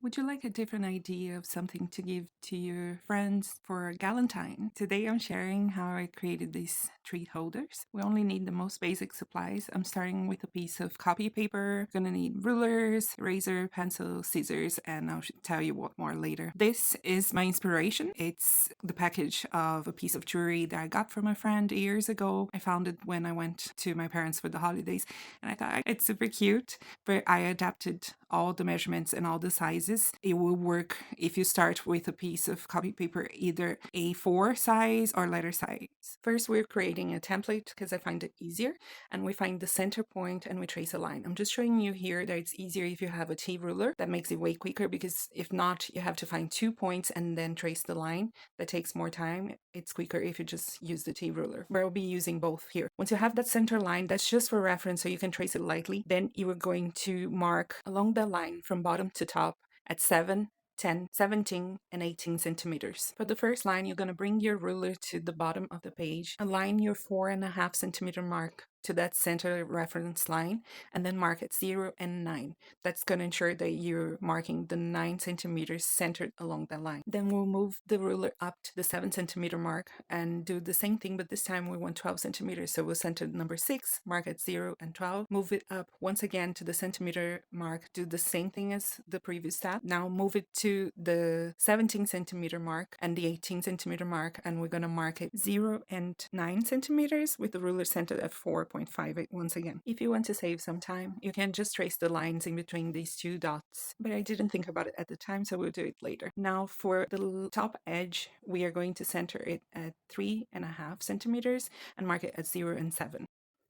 Would you like a different idea of something to give to your friends for Galentine? Today I'm sharing how I created these treat holders. We only need the most basic supplies. I'm starting with a piece of copy paper. I'm gonna need rulers, eraser, pencil, scissors, and I'll tell you what more later. This is my inspiration. It's the package of a piece of jewelry that I got from a friend years ago. I found it when I went to my parents for the holidays, and I thought it's super cute, but I adapted all the measurements and all the sizes. It will work if you start with a piece of copy paper, either A4 size or letter size. First, we're creating a template because I find it easier, and we find the center point and we trace a line. I'm just showing you here that it's easier if you have a T ruler. That makes it way quicker, because if not, you have to find 2 points and then trace the line. That takes more time. It's quicker if you just use the T ruler, but I'll be using both here. Once you have that center line, that's just for reference so you can trace it lightly. Then you are going to mark along the line from bottom to top at 7, 10, 17, and 18 centimeters. For the first line, you're going to bring your ruler to the bottom of the page, align your 4.5 centimeter mark to that center reference line, and then mark at 0 and 9. That's going to ensure that you're marking the 9 centimeters centered along that line. Then we'll move the ruler up to the 7 centimeter mark and do the same thing, but this time we want 12 centimeters. So we'll center number 6, mark at 0 and 12, move it up once again to the centimeter mark, do the same thing as the previous step. Now move it to the 17 centimeter mark and the 18 centimeter mark, and we're going to mark it 0 and 9 centimeters with the ruler centered at 4.58 once again. If you want to save some time, you can just trace the lines in between these two dots, but I didn't think about it at the time, so we'll do it later. Now for the top edge, we are going to center it at 3.5 centimeters and mark it at 0 and 7.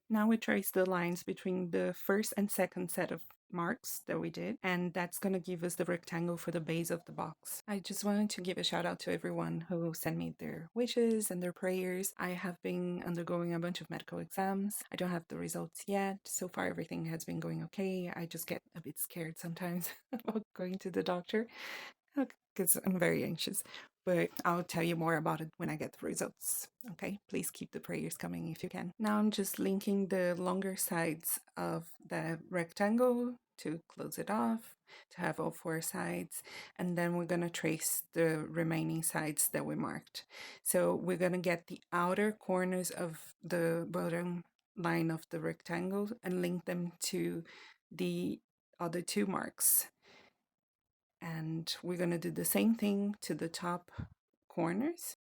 Now we trace the lines between the first and second set of marks that we did, and that's going to give us the rectangle for the base of the box. I just wanted to give a shout out to everyone who sent me their wishes and their prayers. I have been undergoing a bunch of medical exams. I don't have the results yet. So far everything has been going okay. I just get a bit scared sometimes about going to the doctor because I'm very anxious, but I'll tell you more about it when I get the results. Okay, please keep the prayers coming if you can. Now I'm just linking the longer sides of the rectangle to close it off, to have all 4 sides, and then we're going to trace the remaining sides that we marked. So we're going to get the outer corners of the bottom line of the rectangle and link them to the other 2 marks. And we're going to do the same thing to the top corners.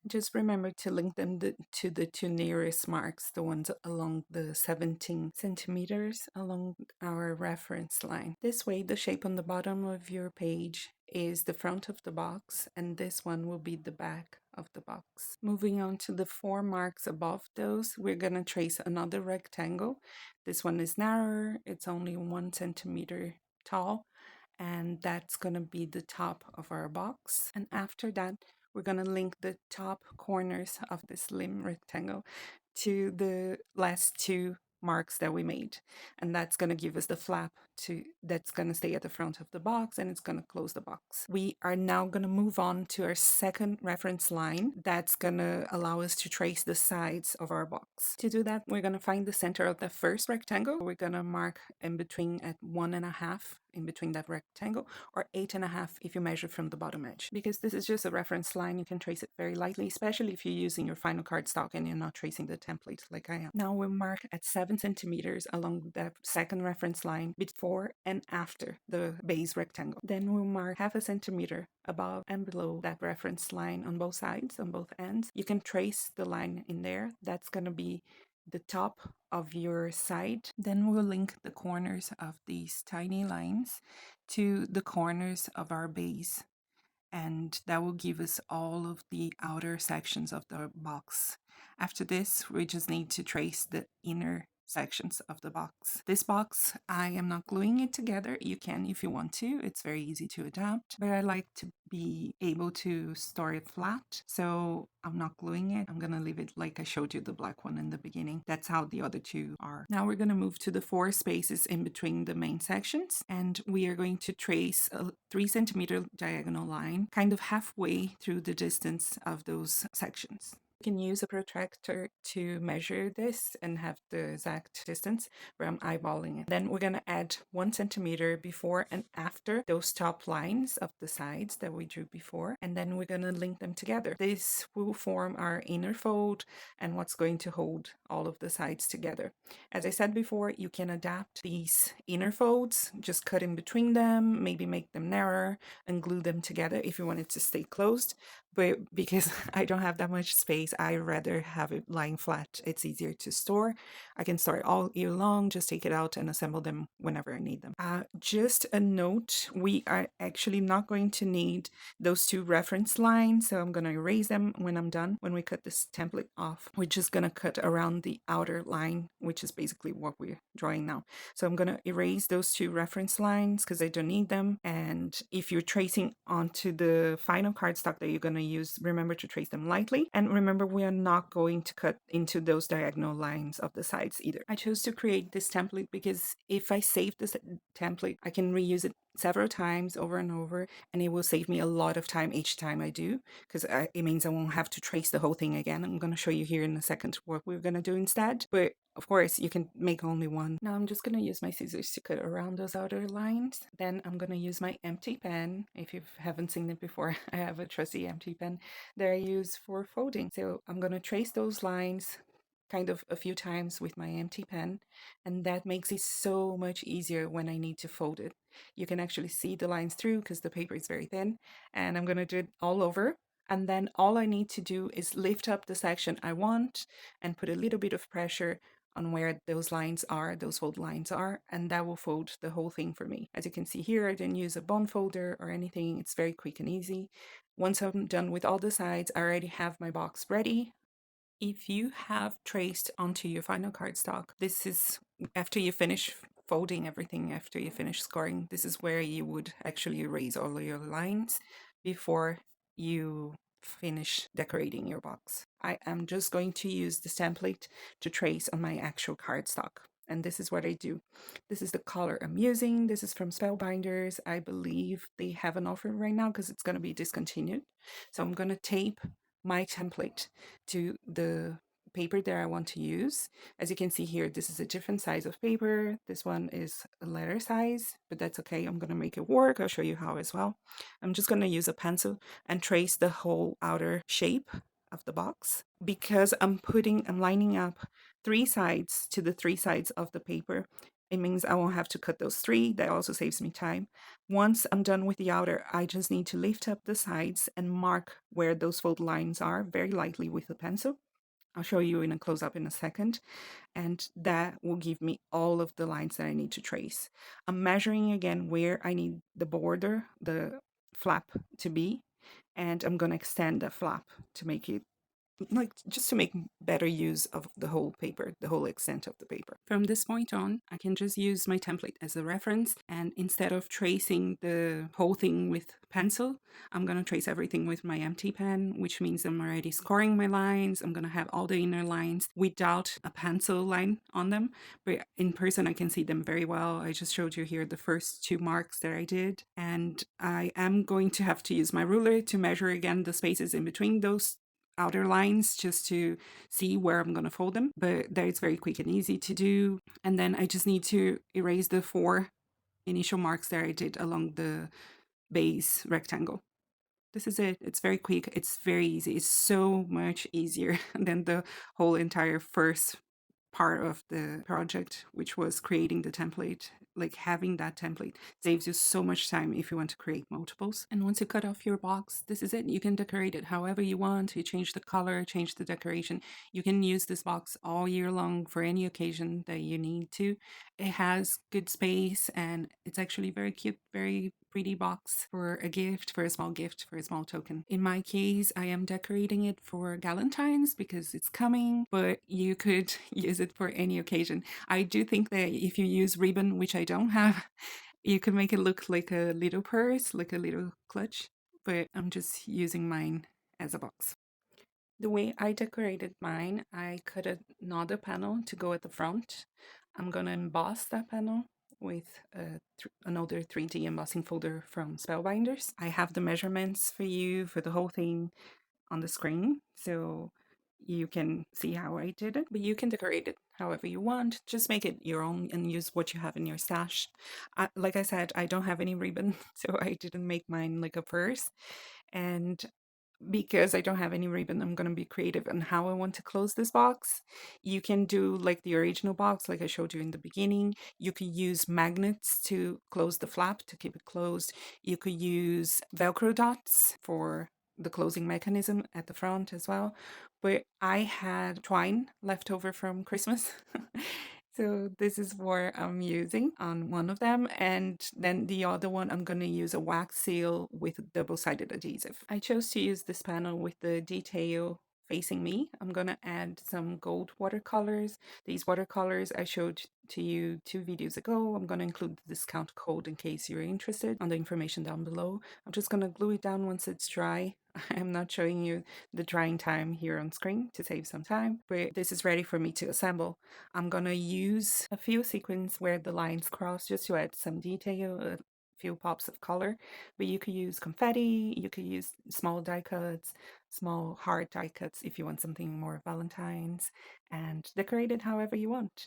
Just remember to link them to the 2 nearest marks, the ones along the 17 centimeters along our reference line. This way, the shape on the bottom of your page is the front of the box, and this one will be the back of the box. Moving on to the 4 marks above those, we're going to trace another rectangle. This one is narrower, it's only 1 centimeter tall, and that's going to be the top of our box. And after that, we're going to link the top corners of this slim rectangle to the last 2 marks that we made, and that's going to give us the flap that's going to stay at the front of the box, and it's going to close the box. We are now going to move on to our second reference line that's going to allow us to trace the sides of our box. To do that, we're going to find the center of the first rectangle. We're going to mark in between at 1.5 in between that rectangle, or 8.5 if you measure from the bottom edge. Because this is just a reference line, you can trace it very lightly, especially if you're using your final cardstock and you're not tracing the template like I am. Now we'll mark at 7 centimeters along the second reference line before and after the base rectangle. Then we'll mark 0.5 centimeter above and below that reference line on both sides, on both ends. You can trace the line in there. That's going to be the top of your side. Then we'll link the corners of these tiny lines to the corners of our base, and that will give us all of the outer sections of the box. After this, we just need to trace the inner sections of the box. This box, I am not gluing it together. You can if you want to. It's very easy to adapt, but I like to be able to store it flat, so I'm not gluing it. I'm gonna leave it like I showed you the black one in the beginning. That's how the other 2 are. Now we're gonna move to the 4 spaces in between the main sections, and we are going to trace a 3 centimeter diagonal line kind of halfway through the distance of those sections. You can use a protractor to measure this and have the exact distance, but I'm eyeballing it. Then we're gonna add 1 centimeter before and after those top lines of the sides that we drew before, and then we're gonna link them together. This will form our inner fold and what's going to hold all of the sides together. As I said before, you can adapt these inner folds, just cut in between them, maybe make them narrower and glue them together if you want it to stay closed. But because I don't have that much space, I rather have it lying flat. It's easier to store. I can store it all year long, just take it out and assemble them whenever I need them. Just a note, we are actually not going to need those 2 reference lines, so I'm going to erase them when I'm done. When we cut this template off, we're just going to cut around the outer line, which is basically what we're drawing now. So I'm going to erase those 2 reference lines because I don't need them. And if you're tracing onto the final cardstock that you're going to use, remember to trace them lightly. And remember, we are not going to cut into those diagonal lines of the sides either. I chose to create this template because if I save this template, I can reuse it several times over and over, and it will save me a lot of time each time I do, because it means I won't have to trace the whole thing again. I'm going to show you here in a second what we're going to do instead, but of course you can make only one. Now I'm just going to use my scissors to cut around those outer lines. Then I'm going to use my empty pen. If you haven't seen it before, I have a trusty empty pen that I use for folding. So I'm going to trace those lines kind of a few times with my empty pen, and that makes it so much easier when I need to fold it. You can actually see the lines through because the paper is very thin, and I'm going to do it all over. And then all I need to do is lift up the section I want and put a little bit of pressure on where those lines are, those fold lines are, and that will fold the whole thing for me. As you can see here, I didn't use a bond folder or anything. It's very quick and easy. Once I'm done with all the sides, I already have my box ready. If you have traced onto your final cardstock, this is after you finish folding everything, after you finish scoring, this is where you would actually erase all of your lines before you finish decorating your box. I am just going to use this template to trace on my actual cardstock. And this is what I do. This is the color I'm using. This is from Spellbinders. I believe they have an offer right now because it's going to be discontinued. So I'm going to tape my template to the paper that I want to use. As you can see here, this is a different size of paper. This one is a letter size, but that's okay. I'm going to make it work. I'll show you how as well. I'm just going to use a pencil and trace the whole outer shape of the box because I'm lining up 3 sides to the 3 sides of the paper. It means I won't have to cut those 3. That also saves me time. Once I'm done with the outer, I just need to lift up the sides and mark where those fold lines are very lightly with a pencil. I'll show you in a close-up in a second, and that will give me all of the lines that I need to trace. I'm measuring again where I need the border, the flap to be, and I'm going to extend the flap to make it just to make better use of the whole paper, the whole extent of the paper. From this point on, I can just use my template as a reference, and instead of tracing the whole thing with pencil, I'm going to trace everything with my empty pen, which means I'm already scoring my lines. I'm going to have all the inner lines without a pencil line on them, but in person I can see them very well. I just showed you here the first 2 marks that I did, and I am going to have to use my ruler to measure again the spaces in between those outer lines just to see where I'm going to fold them, but that is very quick and easy to do. And then I just need to erase the 4 initial marks that I did along the base rectangle. This is it. It's very quick. It's very easy. It's so much easier than the whole entire first part of the project, which was creating the template. Like, having that template saves you so much time if you want to create multiples. And once you cut off your box, this is it. You can decorate it however you want. You change the color, change the decoration. You can use this box all year long for any occasion that you need to. It has good space, and it's actually very cute, very pretty box for a gift, for a small gift, for a small token. In my case, I am decorating it for Galentine's because it's coming, but you could use it for any occasion. I do think that if you use ribbon, which I don't have, you could make it look like a little purse, like a little clutch, but I'm just using mine as a box. The way I decorated mine, I cut another panel to go at the front. I'm gonna emboss that panel with another 3D embossing folder from Spellbinders. I have the measurements for you for the whole thing on the screen, so you can see how I did it, but you can decorate it however you want. Just make it your own and use what you have in your stash. Like I said, I don't have any ribbon, so I didn't make mine like a purse. And because I don't have any ribbon, I'm going to be creative on how I want to close this box. You can do like the original box, like I showed you in the beginning. You could use magnets to close the flap to keep it closed. You could use Velcro dots for the closing mechanism at the front as well. But I had twine left over from Christmas. So this is what I'm using on one of them, and then the other one I'm going to use a wax seal with double-sided adhesive. I chose to use this panel with the detail facing me. I'm going to add some gold watercolors. These watercolors I showed to you 2 videos ago. I'm going to include the discount code in case you're interested on the information down below. I'm just going to glue it down once it's dry. I'm not showing you the drying time here on screen to save some time, but this is ready for me to assemble. I'm gonna use a few sequins where the lines cross just to add some detail, a few pops of color, but you could use confetti, you could use small die cuts, small hard die cuts if you want something more Valentine's, and decorate it however you want.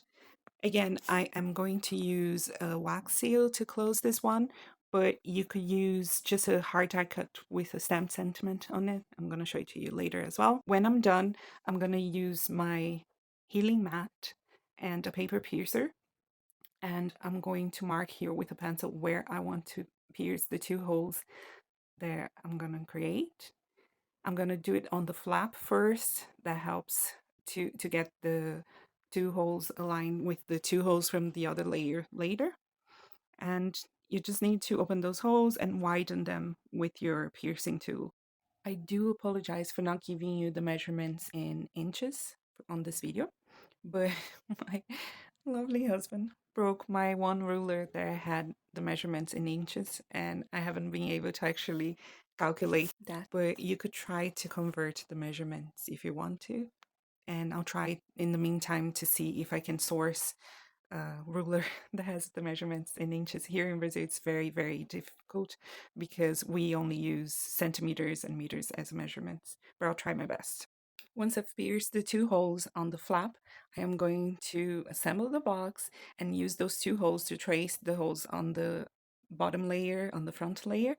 Again, I am going to use a wax seal to close this one, but you could use just a hard die cut with a stamped sentiment on it. I'm going to show it to you later as well. When I'm done, I'm going to use my healing mat and a paper piercer, and I'm going to mark here with a pencil where I want to pierce the 2 holes that I'm going to create. I'm going to do it on the flap first. That helps to get the 2 holes aligned with the 2 holes from the other layer later. And you just need to open those holes and widen them with your piercing tool. I do apologize for not giving you the measurements in inches on this video, but my lovely husband broke my one ruler that had the measurements in inches, and I haven't been able to actually calculate that. But you could try to convert the measurements if you want to, and I'll try in the meantime to see if I can source ruler that has the measurements in inches. Here in Brazil, it's very, very difficult because we only use centimeters and meters as measurements, but I'll try my best. Once I've pierced the 2 holes on the flap, I am going to assemble the box and use those 2 holes to trace the holes on the bottom layer, on the front layer.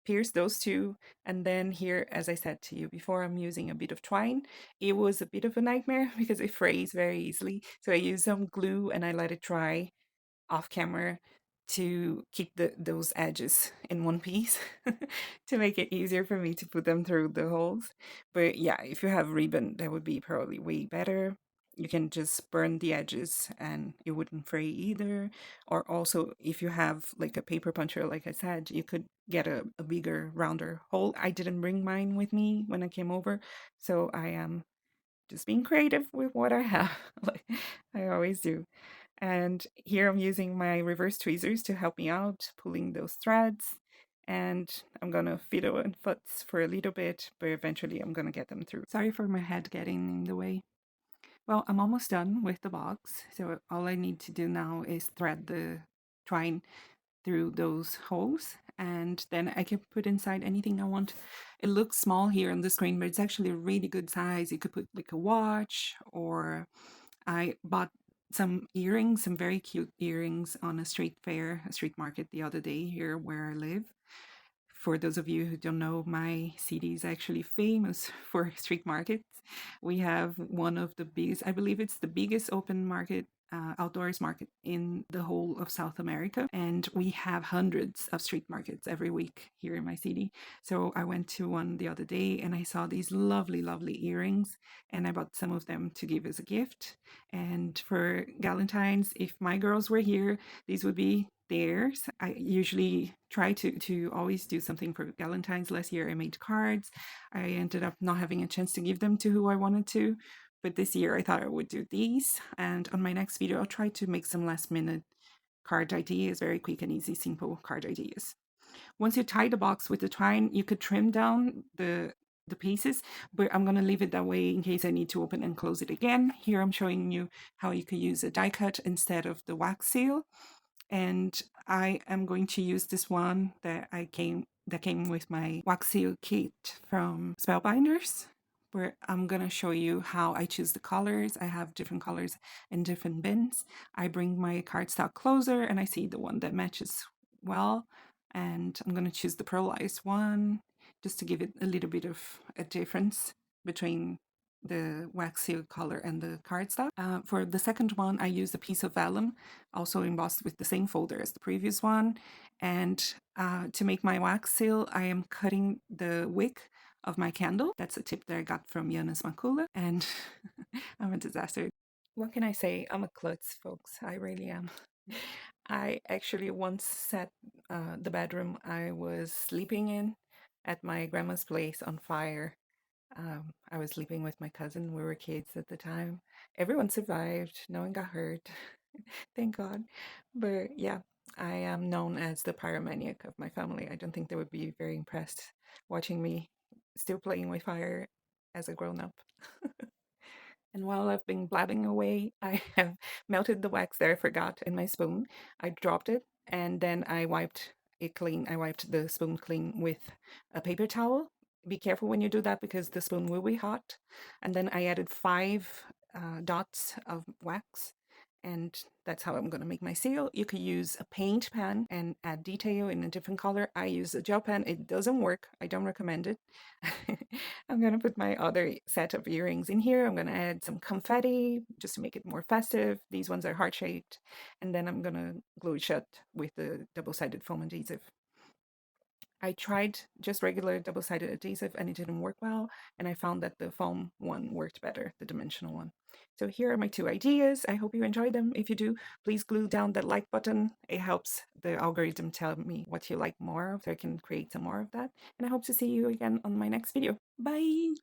Pierce those 2, and then here, as I said to you before, I'm using a bit of twine. It was a bit of a nightmare because it frays very easily, so I used some glue and I let it dry off camera to keep those edges in one piece to make it easier for me to put them through the holes. But yeah, if you have ribbon, that would be probably way better. You can just burn the edges and it wouldn't fray either. Or also, if you have like a paper puncher, like I said, you could get a bigger, rounder hole. I didn't bring mine with me when I came over, so I am just being creative with what I have, like I always do. And here I'm using my reverse tweezers to help me out, pulling those threads. And I'm gonna fiddle and futz for a little bit, but eventually I'm gonna get them through. Sorry for my head getting in the way. Well, I'm almost done with the box, so all I need to do now is thread the twine through those holes, and then I can put inside anything I want. It looks small here on the screen, but it's actually a really good size. You could put like a watch, or I bought some earrings, some very cute earrings on a street fair, a street market the other day here where I live. For those of you who don't know, my city is actually famous for street markets. We have one of the biggest, I believe it's the biggest open market, outdoors market in the whole of South America. And we have hundreds of street markets every week here in my city. So I went to one the other day and I saw these lovely, lovely earrings, and I bought some of them to give as a gift. And for Galentine's, if my girls were here, these would be theirs. I usually try to always do something for Valentine's. Last year I made cards. I ended up not having a chance to give them to who I wanted to, but this year I thought I would do these. And on my next video I'll try to make some last minute card ideas, very quick and easy, simple card ideas. Once you tie the box with the twine, you could trim down the pieces, but I'm going to leave it that way in case I need to open and close it again. Here I'm showing you how you could use a die cut instead of the wax seal. And I am going to use this one that came with my wax seal kit from Spellbinders. where I'm gonna show you how I choose the colors. I have different colors in different bins. I bring my cardstock closer and I see the one that matches well, and I'm gonna choose the pearlized one just to give it a little bit of a difference between the wax seal color and the cardstock. For the second one, I used a piece of vellum, also embossed with the same folder as the previous one. And to make my wax seal, I am cutting the wick of my candle. That's a tip that I got from Jonas Makula, and I'm a disaster. What can I say? I'm a klutz, folks. I really am. I actually once set the bedroom I was sleeping in at my grandma's place on fire. I was sleeping with my cousin. We were kids at the time. Everyone survived. No one got hurt. Thank God. But yeah, I am known as the pyromaniac of my family. I don't think they would be very impressed watching me still playing with fire as a grown up. And while I've been blabbing away, I have melted the wax that I forgot in my spoon. I dropped it and then I wiped it clean. I wiped the spoon clean with a paper towel. Be careful when you do that because the spoon will be hot. And then I added 5 dots of wax, and that's how I'm going to make my seal. You could use a paint pen and add detail in a different color. I use a gel pen. It doesn't work. I don't recommend it. I'm going to put my other set of earrings in here. I'm going to add some confetti just to make it more festive. These ones are heart-shaped. And then I'm going to glue it shut with the double-sided foam adhesive. I tried just regular double-sided adhesive and it didn't work well, and I found that the foam one worked better, the dimensional one. So here are my 2 ideas. I hope you enjoyed them. If you do, please glue down that like button. It helps the algorithm tell me what you like more of, so I can create some more of that. And I hope to see you again on my next video. Bye!